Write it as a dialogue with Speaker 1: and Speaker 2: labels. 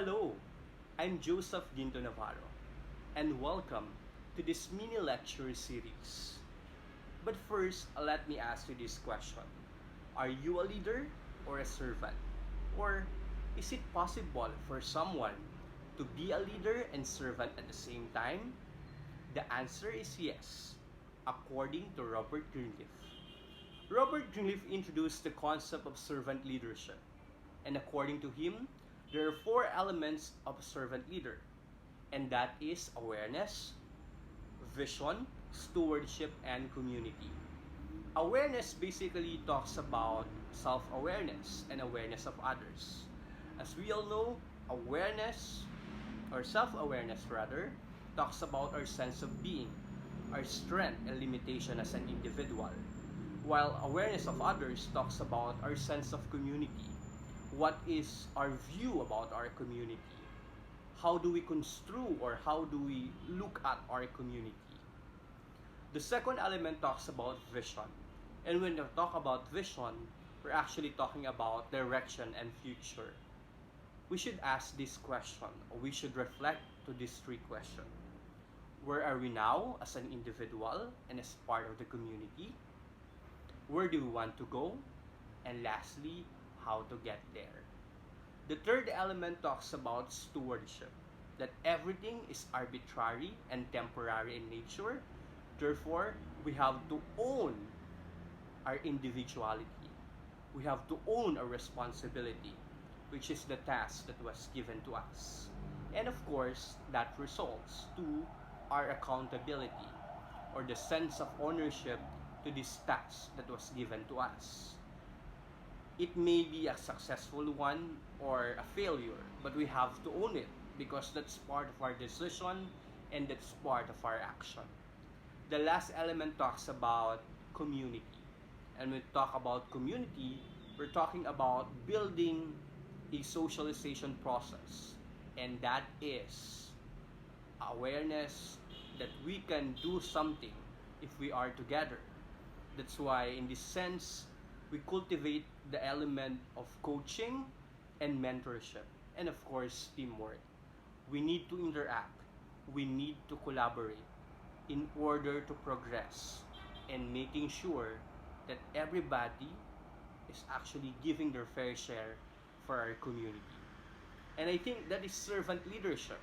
Speaker 1: Hello, I'm Joseph Ginto Navarro, and welcome to this mini lecture series. But first, let me ask you this question. Are you a leader or a servant? Or is it possible for someone to be a leader and servant at the same time? The answer is yes, according to Robert Greenleaf. Robert Greenleaf introduced the concept of servant leadership, and according to him, there are four elements of a servant leader, and that is awareness, vision, stewardship, and community. Awareness basically talks about self awareness and awareness of others. As we all know, awareness, or self awareness rather, talks about our sense of being, our strength and limitation as an individual, while awareness of others talks about our sense of community. What is our view about our community? How do we construe or how do we look at our community? The second element talks about vision. And when we talk about vision, we're actually talking about direction and future. We should ask this question, or we should reflect to these three questions. Where are we now as an individual and as part of the community? Where do we want to go? And lastly, how to get there. The third element talks about stewardship, that everything is arbitrary and temporary in nature. Therefore, we have to own our individuality. We have to own our responsibility, which is the task that was given to us. And of course, that results to our accountability or the sense of ownership to this task that was given to us. It may be a successful one or a failure, but we have to own it because that's part of our decision and that's part of our action. The last element talks about community. And when we talk about community, we're talking about building a socialization process. And that is awareness that we can do something if we are together. That's why, in this sense, we cultivate the element of coaching and mentorship, and of course, teamwork. We need to interact, we need to collaborate in order to progress and making sure that everybody is actually giving their fair share for our community. And I think that is servant leadership.